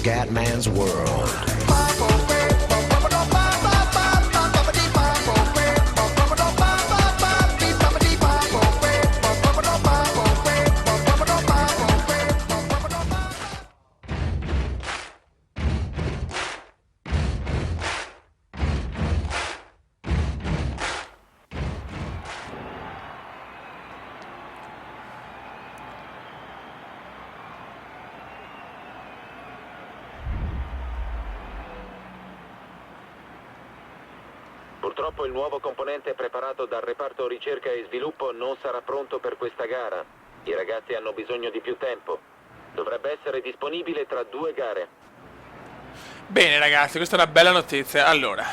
Scatman's World. Purtroppo il nuovo componente preparato dal reparto ricerca e sviluppo non sarà pronto per questa gara. I ragazzi hanno bisogno di più tempo. Dovrebbe essere disponibile tra 2 gare. Bene ragazzi, questa è una bella notizia. Allora,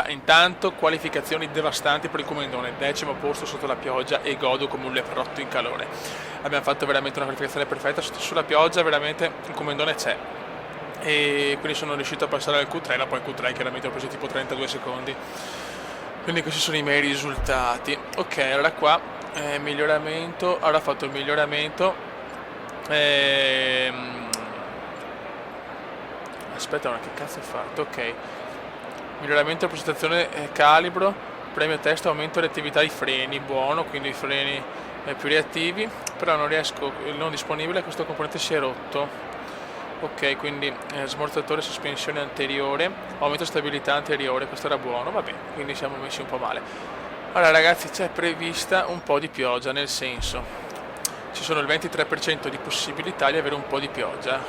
intanto qualificazioni devastanti per il Comendone, 10° posto sotto la pioggia e godo come un leprotto in calore. Abbiamo fatto veramente una qualificazione perfetta, sulla pioggia veramente il Comendone c'è. E quindi sono riuscito a passare al Q3, poi il Q3 chiaramente ho preso tipo 32 secondi. Quindi questi sono i miei risultati. Ok, allora qua miglioramento, allora ho fatto il miglioramento. Aspetta, ma che cazzo ho fatto? Ok, miglioramento prestazione calibro, premio test, aumento reattività di freni, buono, quindi i freni più reattivi, però non riesco, non disponibile, questo componente si è rotto. Ok, quindi smorzatore sospensione anteriore, aumento stabilità anteriore, questo era buono, vabbè, quindi siamo messi un po' male. Allora ragazzi, c'è prevista un po' di pioggia, nel senso, ci sono il 23% di possibilità di avere un po' di pioggia,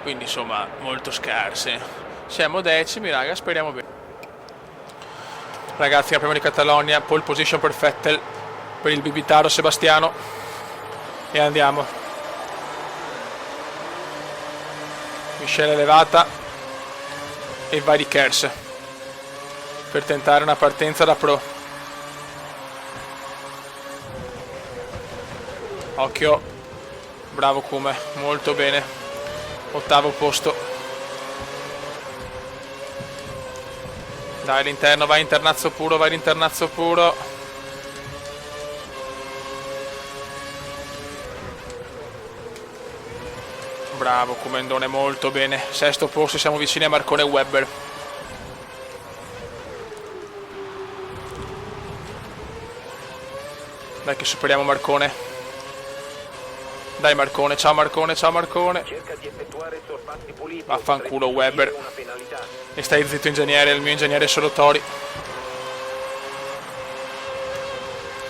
quindi insomma molto scarse. Siamo 10º, raga, speriamo bene. Ragazzi, la prima di Catalogna, pole position per Vettel, per il bibitaro Sebastiano, e andiamo. Miscela elevata e vai di Kers per tentare una partenza da pro. Occhio, bravo Kume, molto bene, 8° posto. Dai all'interno, vai internazzo puro, vai all'internazzo puro. Bravo Comendone, molto bene, 6° posto, siamo vicini a Marcone Webber. Dai che superiamo Marcone. Dai Marcone, ciao Marcone, ciao Marcone. Vaffanculo Webber. E stai zitto ingegnere, il mio ingegnere è solo Tori.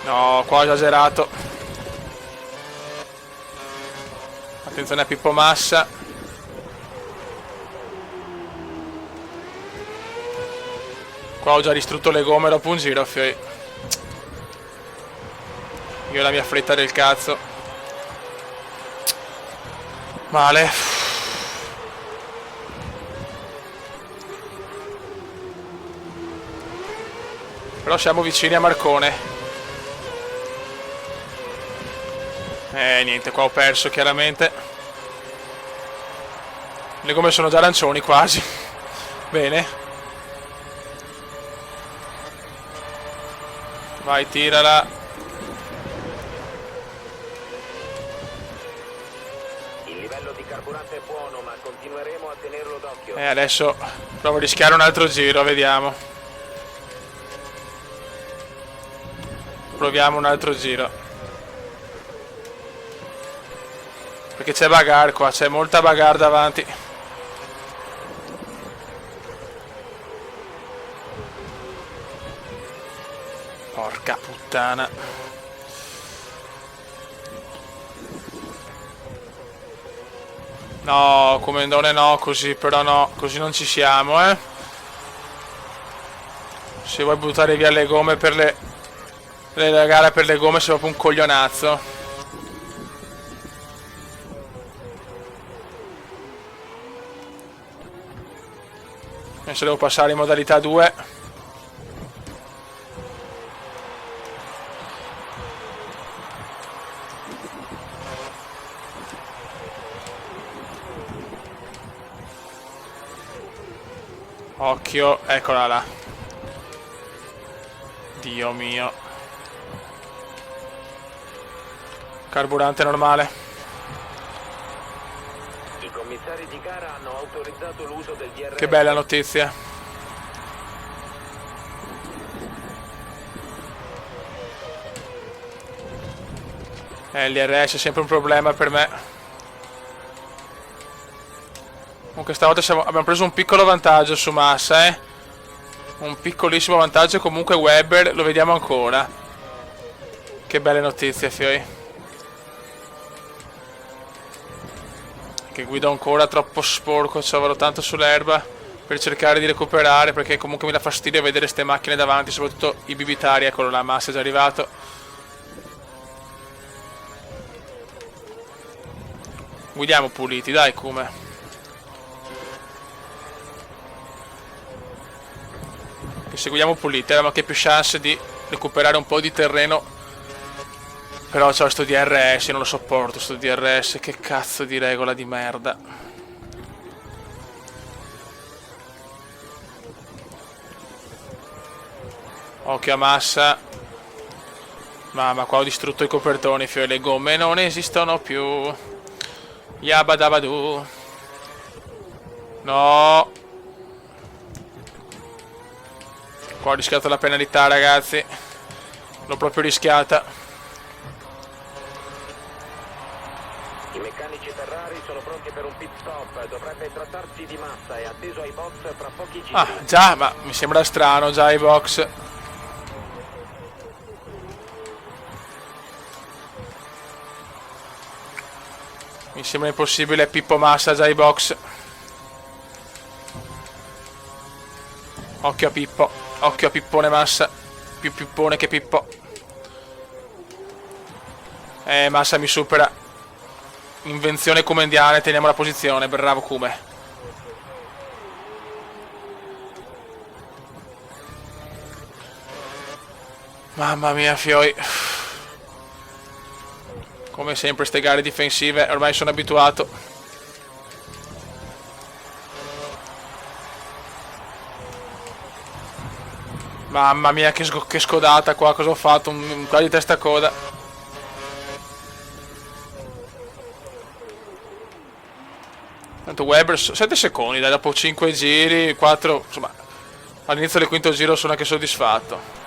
No, qua ho esagerato. Attenzione a Pippo Massa. Qua ho già distrutto le gomme dopo un giro, fioi. Io la mia fretta del cazzo. Male. Però siamo vicini a Marcone. Niente, qua ho perso chiaramente. Le gomme sono già arancioni quasi. Bene. Vai, tirala. Il livello di carburante è buono, ma continueremo a tenerlo d'occhio. Adesso provo a rischiare un altro giro, vediamo. Proviamo un altro giro. Perché c'è bagarre qua, c'è molta bagarre davanti. Porca puttana. No, Comendone no, così però no, così non ci siamo, eh. Se vuoi buttare via le gomme per la gara per le gomme sei proprio un coglionazzo. Adesso devo passare in modalità 2. Occhio, eccola là. Dio mio. Carburante normale. commissari di gara hanno autorizzato l'uso del DRS. Che bella notizia. Il DRS è sempre un problema per me. Comunque stavolta abbiamo preso un piccolo vantaggio su Massa, un piccolissimo vantaggio. Comunque Webber lo vediamo ancora. Che belle notizie, fioi. Che guido ancora troppo sporco, ci avrò tanto sull'erba per cercare di recuperare, perché comunque mi dà fastidio vedere ste macchine davanti, soprattutto i bibitari. Eccolo là, Massa è già arrivato. Guidiamo puliti, dai, come. Che se guidiamo puliti abbiamo anche più chance di recuperare un po' di terreno. Però c'ho sto DRS, non lo sopporto sto DRS, che cazzo di regola di merda. Occhio a Massa. Mamma, qua ho distrutto i copertoni, fioi, le gomme non esistono più. Yabadabadu. No. Qua ho rischiato la penalità, ragazzi. L'ho proprio rischiata. I meccanici Ferrari sono pronti per un pit stop. Dovrebbe trattarsi di Massa e atteso ai box fra pochi giri. Ah, già, ma mi sembra strano, già ai box. Mi sembra impossibile, Pippo Massa già ai box. Occhio a Pippo. Occhio a Pippone Massa. Più Pippone che Pippo. Massa mi supera. Invenzione comendiale, teniamo la posizione. Bravo Kume. Mamma mia, fioi. Come sempre ste gare difensive, ormai sono abituato. Mamma mia, che scodata qua, cosa ho fatto? Un qua di testa a coda. Tanto Webber, 7 secondi, dai, dopo 5 giri, 4, insomma, all'inizio del quinto giro sono anche soddisfatto.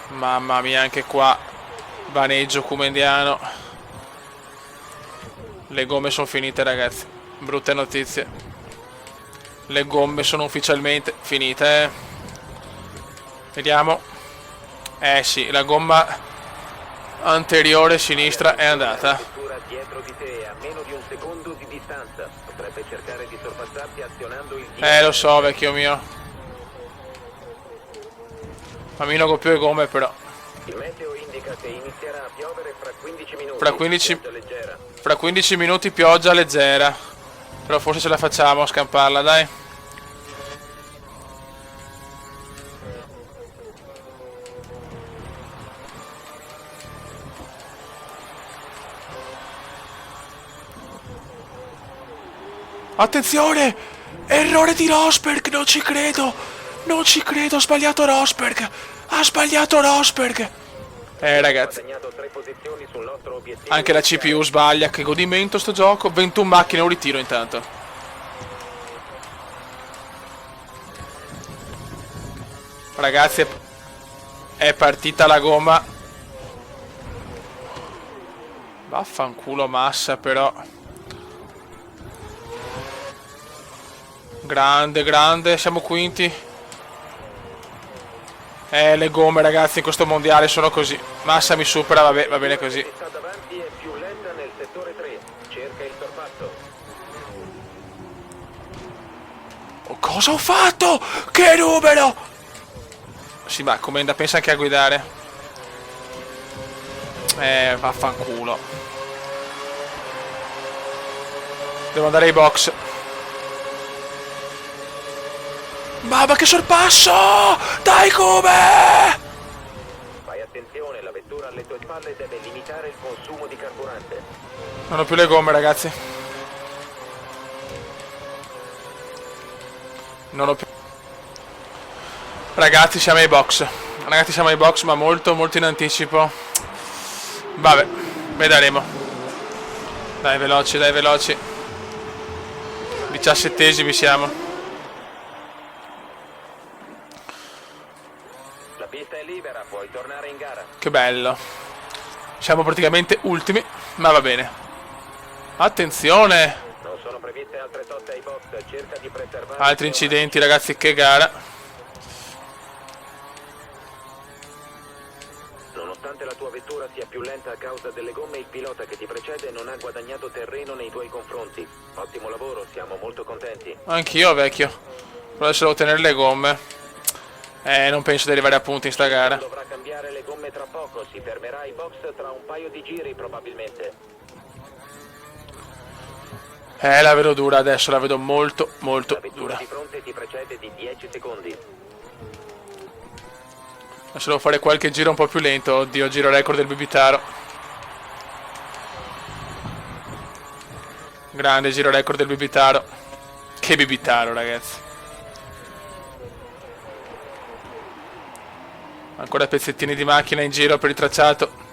Mamma mia, anche qua vaneggio kumendiano. Le gomme sono finite, ragazzi. Brutte notizie. Le gomme sono ufficialmente finite. Vediamo. Sì, la gomma anteriore sinistra è andata. Dietro di te a meno di un secondo di distanza. Potrebbe cercare di sorpassarti azionando il lo so, vecchio mio. Ma mi nogo più le gomme, però. Il meteo indica che inizierà a piovere fra 15 minuti. Fra 15 minuti pioggia leggera. Però forse ce la facciamo a scamparla, dai. Attenzione! Errore di Rosberg, non ci credo! Non ci credo, ha sbagliato Rosberg! Ha sbagliato Rosberg! Ragazzi, anche la CPU sbaglia, che godimento sto gioco. 21 macchine, un ritiro intanto. Ragazzi, è partita la gomma. Vaffanculo Massa, però. Grande, grande, siamo quinti. Le gomme, ragazzi, in questo mondiale sono così. Massa mi supera, vabbè, va bene così. Oh, cosa ho fatto? Che numero? Sì, ma Comenda pensa anche a guidare. Vaffanculo. Devo andare ai box. Mamma, che sorpasso! Dai, come? Fai attenzione, la vettura alle tue spalle deve limitare il consumo di carburante. Non ho più le gomme, ragazzi. Non ho più. Ragazzi, siamo ai box. Ragazzi, siamo ai box, ma molto, molto in anticipo. Vabbè. Vedremo. Dai, veloci, dai, veloci. 17esimi siamo. La pista è libera, puoi tornare in gara. Che bello. Siamo praticamente ultimi, ma va bene. Attenzione. Non sono previste altre soste ai box, cerca di preservare... Altri incidenti, ragazzi, che gara. Nonostante la tua vettura sia più lenta a causa delle gomme, il pilota che ti precede non ha guadagnato terreno nei tuoi confronti. Ottimo lavoro, siamo molto contenti. Anch'io, vecchio. Però adesso devo tenere le gomme. Non penso di arrivare a punti in sta gara. Dovrà cambiare le gomme tra poco, si fermerà ai box tra un paio di giri probabilmente. La vedo dura adesso, la vedo molto, molto La vettura dura. di fronte ti precede di 10 secondi. Adesso devo fare qualche giro un po' più lento. Oddio, giro record del Bibitaro. Grande giro record del Bibitaro. Che Bibitaro, ragazzi. Ancora pezzettini di macchina in giro per il tracciato.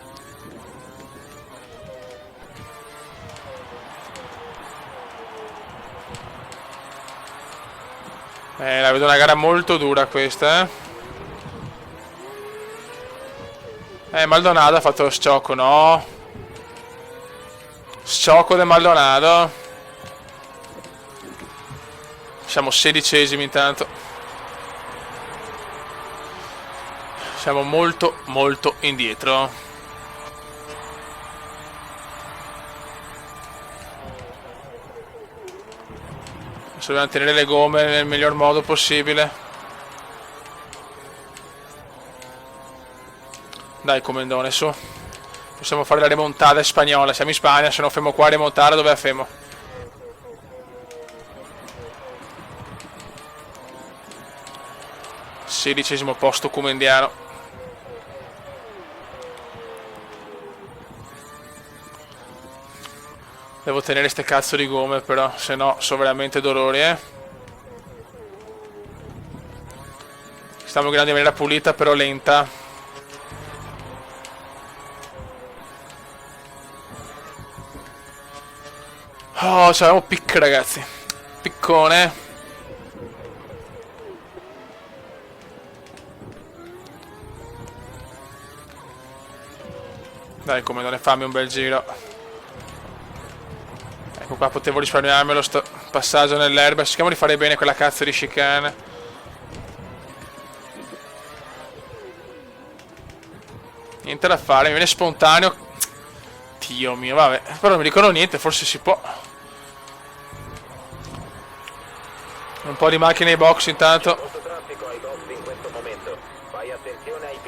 La vedo una gara molto dura questa, Maldonado ha fatto lo sciocco, no? Sciocco del Maldonado. Siamo 16esimi intanto. Siamo molto, molto indietro. Adesso dobbiamo tenere le gomme nel miglior modo possibile. Dai, comandone, su. Possiamo fare la remontata spagnola. Siamo in Spagna, se no fermo qua a remontare, dove la fermo? Sedicesimo posto comendiano. Devo tenere ste cazzo di gomme però, se no so veramente dolori, Stiamo guidando in maniera pulita però lenta. Oh, c'avevamo pic, ragazzi. Piccone. Dai, come non ne fammi un bel giro. Ecco qua, potevo risparmiarmelo sto passaggio nell'erba. Cerchiamo di fare bene quella cazzo di chicane. Niente da fare, mi viene spontaneo. Dio mio, vabbè. Però non mi dicono niente, forse si può. Un po' di macchine ai box intanto.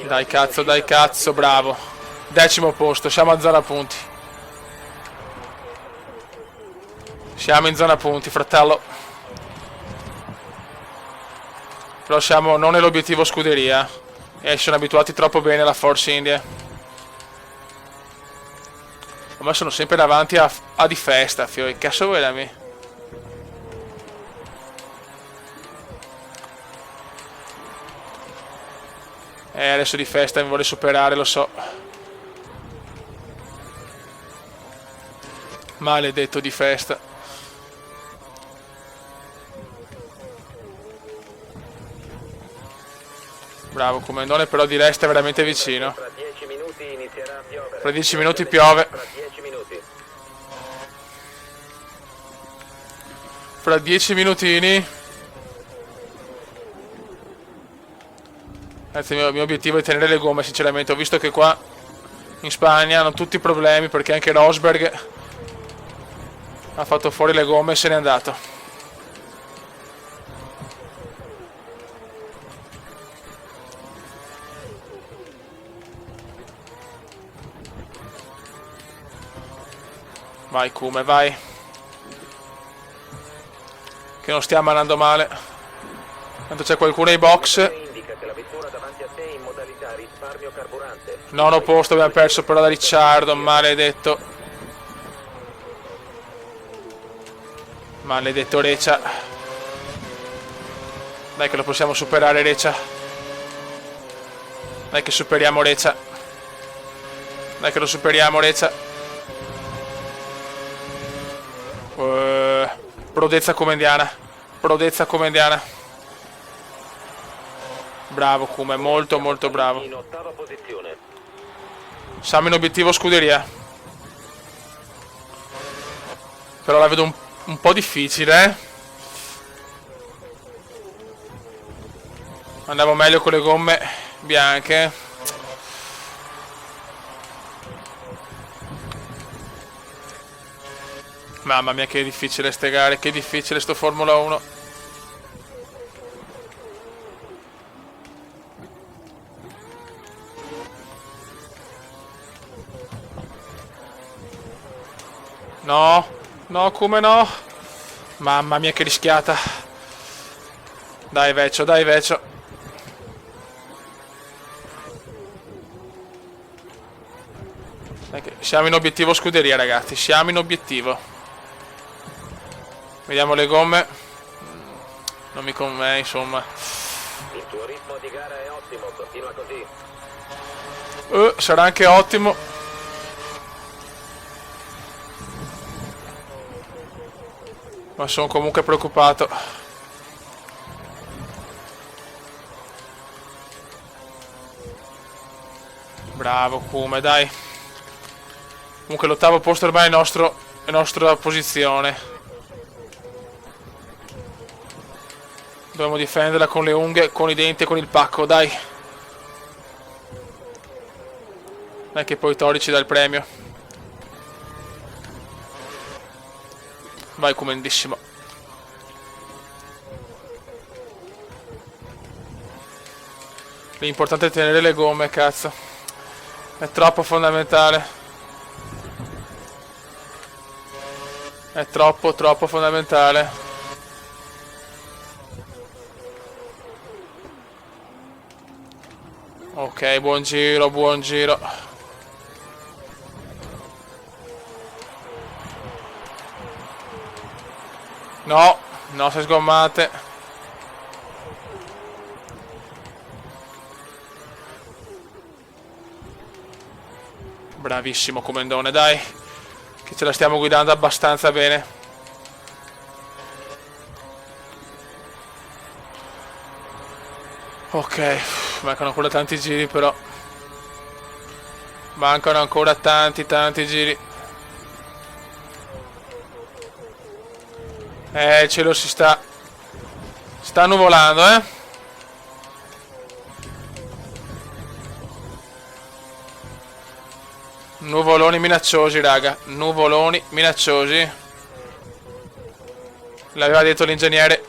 Dai cazzo, bravo. 10° posto, siamo a zona punti. Siamo in zona punti, fratello. Però siamo non nell'obiettivo scuderia. E sono abituati troppo bene alla Force India. Ma sono sempre davanti a di festa, fio. Che cazzo vuoi da me? Adesso di festa mi vuole superare, lo so. Maledetto di festa. Bravo comandone, però di resta è veramente vicino. Fra 10 minuti inizierà a piovere. Fra 10 minuti piove. Fra 10 minuti. Fra 10 minutini. Anzi, il mio obiettivo è tenere le gomme, sinceramente. Ho visto che qua in Spagna hanno tutti i problemi, perché anche Rosberg ha fatto fuori le gomme e se n'è andato. Vai Kume, vai. Che non stiamo andando male. Tanto c'è qualcuno ai box. Nono posto abbiamo perso però da Ricciardo, maledetto. Maledetto Reccia. Dai che lo possiamo superare Reccia. Dai che superiamo Reccia. Dai che lo superiamo Reccia. Prodezza come indiana. Prodezza come indiana. Bravo Kuma, molto molto bravo. In ottava posizione. Siamo in obiettivo scuderia. Però la vedo un po' difficile, eh. Andavo meglio con le gomme bianche. Mamma mia che difficile ste gare, che difficile sto Formula 1. No, no, come no? Mamma mia che rischiata. Dai Vecchio, dai Vecchio. Siamo in obiettivo scuderia ragazzi, siamo in obiettivo. Vediamo le gomme. Non mi conviene insomma. Il tuo ritmo di gara è ottimo, continua così. Sarà anche ottimo. Ma sono comunque preoccupato. Bravo Kuma, dai. Comunque l'ottavo posto ormai è nostra posizione. Dobbiamo difenderla con le unghie, con i denti e con il pacco, dai. Dai che poi Tori ci dà il premio. Vai comandissimo. L'importante è tenere le gomme, cazzo. È troppo fondamentale. È troppo fondamentale. Ok, buon giro, buon giro. No, no, si sgommate. Bravissimo comandone, dai. Che ce la stiamo guidando abbastanza bene. Ok, mancano ancora tanti giri però. Mancano ancora tanti giri. Il cielo si sta nuvolando, eh. Nuvoloni minacciosi, raga. Nuvoloni minacciosi. L'aveva detto l'ingegnere.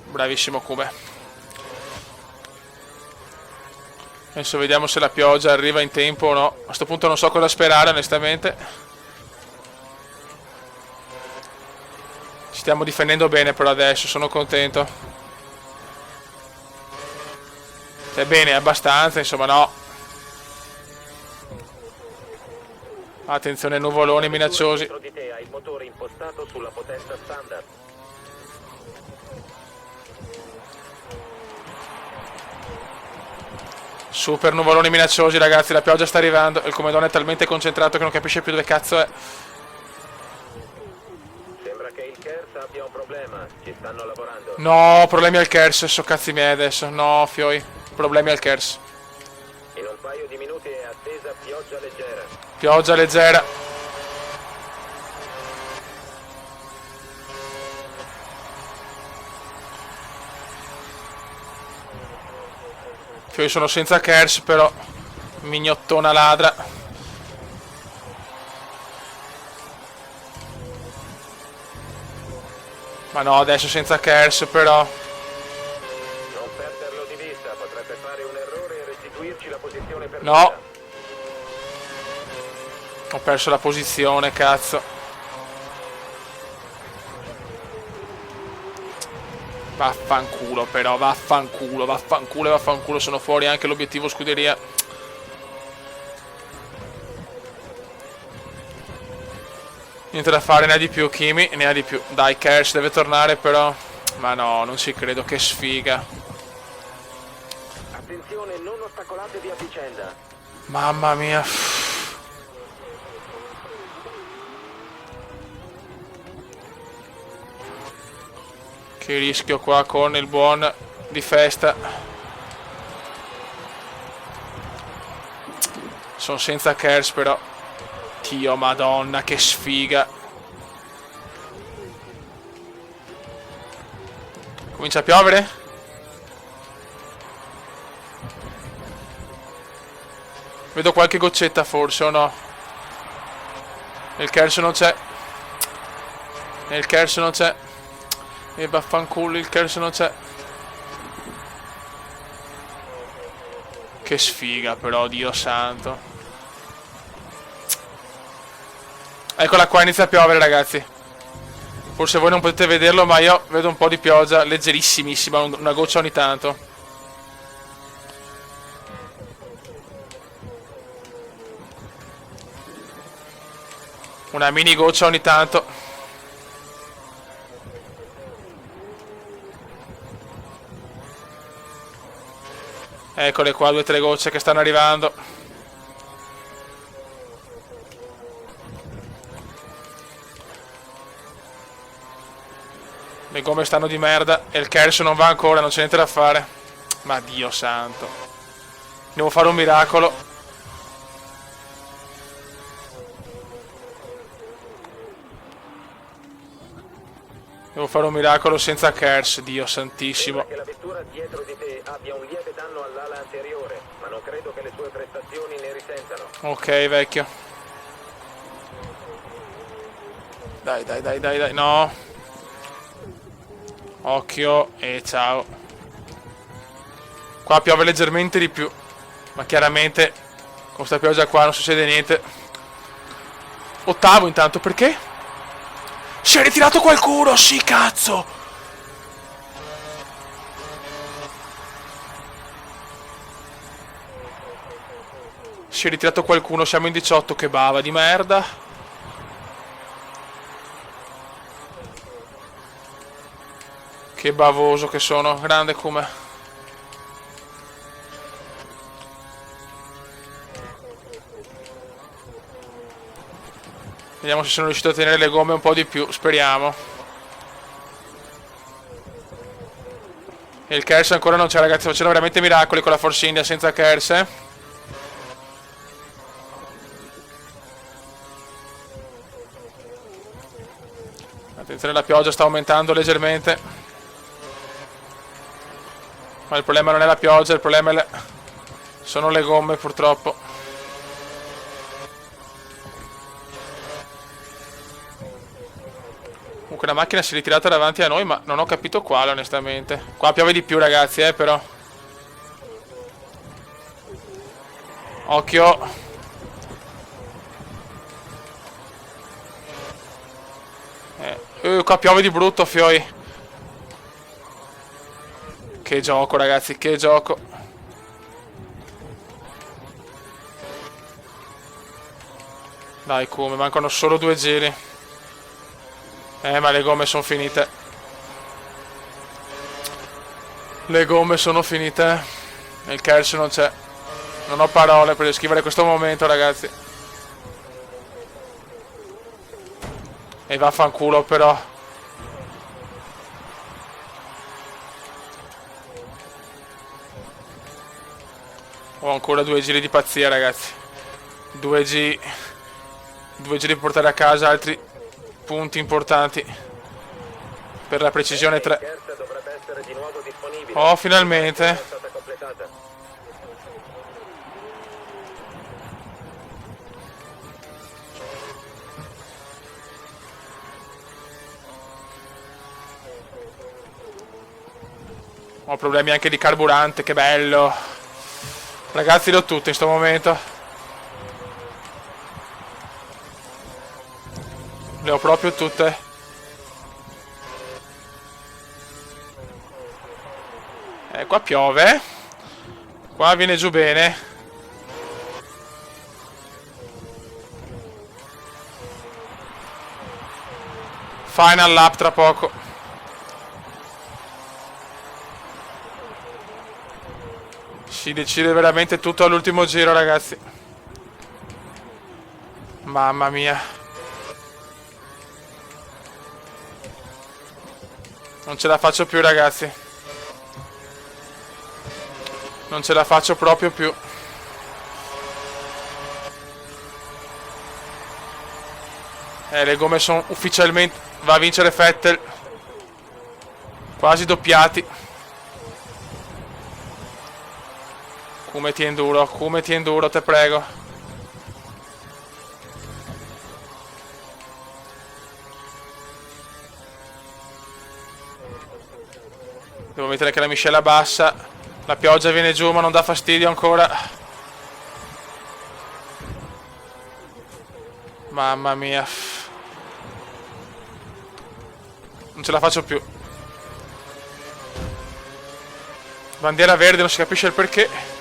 Bravissimo Kuma. Adesso vediamo se la pioggia arriva in tempo o no. A questo punto non so cosa sperare onestamente. Ci stiamo difendendo bene però adesso, sono contento. Cioè bene, abbastanza, insomma no. Attenzione, nuvoloni minacciosi. Dietro di te hai il motore impostato sulla potenza standard. Super nuvoloni minacciosi ragazzi, la pioggia sta arrivando. Il comandone è talmente concentrato che non capisce più dove cazzo è. Sembra che il KERS abbia un problema, ci stanno lavorando. No, problemi al KERS, so cazzi miei adesso. No, fioi, problemi al KERS. In un paio di minuti è attesa pioggia leggera. Pioggia leggera. Io sono senza KERS però. Mignottona ladra. Ma no, adesso senza KERS però. Non perderlo di vista, potrebbe fare un errore e restituirci la posizione perduta. No. Ho perso la posizione, cazzo. Vaffanculo però, vaffanculo, sono fuori anche l'obiettivo scuderia. Niente da fare, ne ha di più Kimi, ne ha di più. Dai, KERS deve tornare però. Ma no, non ci credo, che sfiga. Attenzione, non ostacolatevi a vicenda. Mamma mia. Che rischio qua con il buon di Festa. Sono senza Kers però. Dio madonna, che sfiga. Comincia a piovere? Vedo qualche goccetta forse o no? Il Kers non c'è. Il Kers non c'è. E vaffanculo, il Kers non c'è. Che sfiga però, Dio santo. Eccola qua, inizia a piovere ragazzi. Forse voi non potete vederlo, ma io vedo un po' di pioggia, leggerissimissima, una goccia ogni tanto. Una mini goccia ogni tanto. Eccole qua, 2 o 3 gocce che stanno arrivando. Le gomme stanno di merda e il Kers non va ancora, non c'è niente da fare. Ma Dio santo. Devo fare un miracolo. Devo fare un miracolo senza Kers, Dio santissimo. Sembra che la vettura dietro di te abbia un lieve danno all'ala anteriore, ma non credo che le sue prestazioni ne risentano. Ok, vecchio. Dai, no. Occhio e ciao. Qua piove leggermente di più, ma chiaramente con sta pioggia qua non succede niente. Ottavo intanto, perché? Si è ritirato qualcuno, sì cazzo! Si è ritirato qualcuno, siamo in 18, che bava di merda. Che bavoso che sono, grande come. Vediamo se sono riuscito a tenere le gomme un po' di più, speriamo. E il Kers ancora non c'è ragazzi, facendo veramente miracoli con la Force India senza Kers. Attenzione, la pioggia sta aumentando leggermente. Ma il problema non è la pioggia, il problema sono le gomme purtroppo. Comunque la macchina si è ritirata davanti a noi, ma non ho capito quale onestamente. Qua piove di più ragazzi, però. Occhio. Qua piove di brutto, fioi. Che gioco ragazzi, che gioco. Dai, come, mancano solo 2 giri. Ma le gomme sono finite. Le gomme sono finite. E il Kers non c'è. Non ho parole per descrivere questo momento, ragazzi. E vaffanculo, però. Ho ancora 2 giri di pazzia, ragazzi. 2 giri per portare a casa altri punti importanti per la precisione 3. Oh, finalmente. Ho problemi anche di carburante, che bello. Ragazzi, le ho tutte in sto momento. Le ho proprio tutte. Qua piove. Qua viene giù bene. Final lap tra poco. Si decide veramente tutto all'ultimo giro, ragazzi. Mamma mia. Non ce la faccio più, ragazzi. Non ce la faccio proprio più. Le gomme sono ufficialmente... Va a vincere Vettel. Quasi doppiati. Come ti enduro, te prego. Devo mettere che la miscela bassa. La pioggia viene giù ma non dà fastidio ancora. Mamma mia. Non ce la faccio più. Bandiera verde, non si capisce il perché.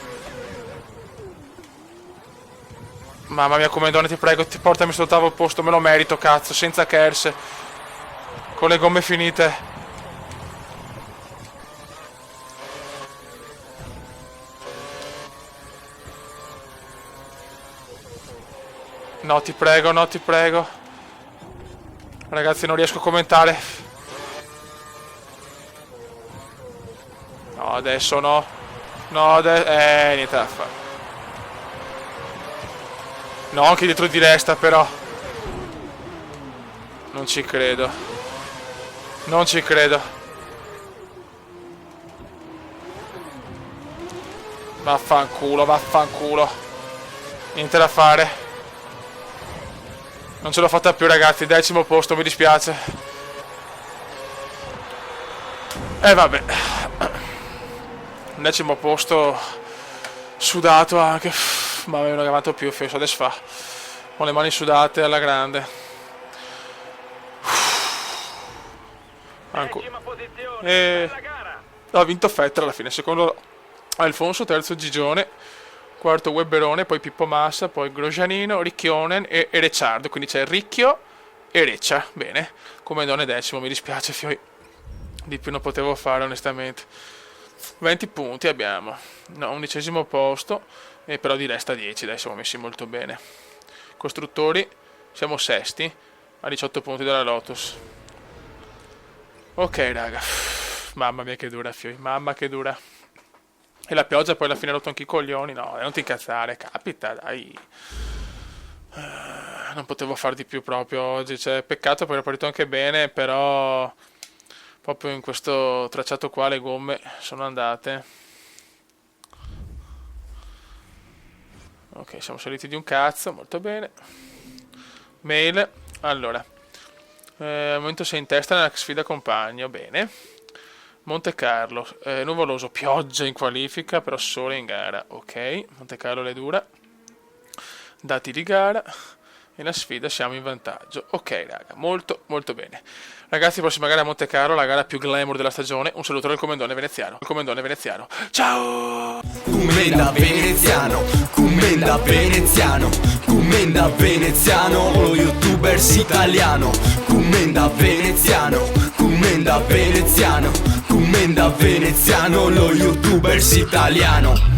Mamma mia, come donne, ti prego, ti portami sull'ottavo posto, me lo merito, cazzo, senza Kers. Con le gomme finite. No, ti prego, no, ti prego. Ragazzi, non riesco a commentare. No, adesso no. No, adesso... niente da fare. No, anche dietro di resta, però. Non ci credo. Non ci credo. Vaffanculo, vaffanculo. Niente da fare. Non ce l'ho fatta più, ragazzi. 10° posto, mi dispiace. Vabbè. 10° posto. Sudato anche. Ma non ho chiamato più, adesso fa. Ho le mani sudate alla grande. Ancora. Ha vinto Vettel alla fine. Secondo Alfonso, terzo Gigione, quarto Webberone, poi Pippo Massa, poi Grosjeanino, Riccionen e Ricciardo. Quindi c'è Ricchio e Reccia. Bene. Come donne 10°, mi dispiace, Fioi. Di più non potevo fare, onestamente. 20 punti abbiamo. No, 11° posto. E però di resta 10, dai, siamo messi molto bene. Costruttori, siamo sesti, a 18 punti dalla Lotus. Ok, raga. Mamma mia che dura, Fioi, mamma che dura. E la pioggia poi alla fine ha rotto anche i coglioni. No, non ti incazzare, capita, dai. Non potevo far di più proprio oggi, cioè, peccato, poi è partito anche bene, però proprio in questo tracciato qua le gomme sono andate. Ok, siamo saliti di un cazzo, molto bene. Mail, allora. Al momento sei in testa nella sfida compagno, bene. Monte Carlo, nuvoloso, pioggia in qualifica, però sole in gara, ok. Monte Carlo le dura. Dati di gara. E la sfida siamo in vantaggio. Ok, raga, molto, molto bene. Ragazzi, prossima gara a Monte Carlo, la gara più glamour della stagione. Un saluto dal Commendone Veneziano. Il Commendone Veneziano. Ciao! Commenda Veneziano, commenda Veneziano, commenda Veneziano, lo youtubers italiano. Commenda Veneziano, commenda Veneziano, commenda Veneziano, lo youtubers italiano.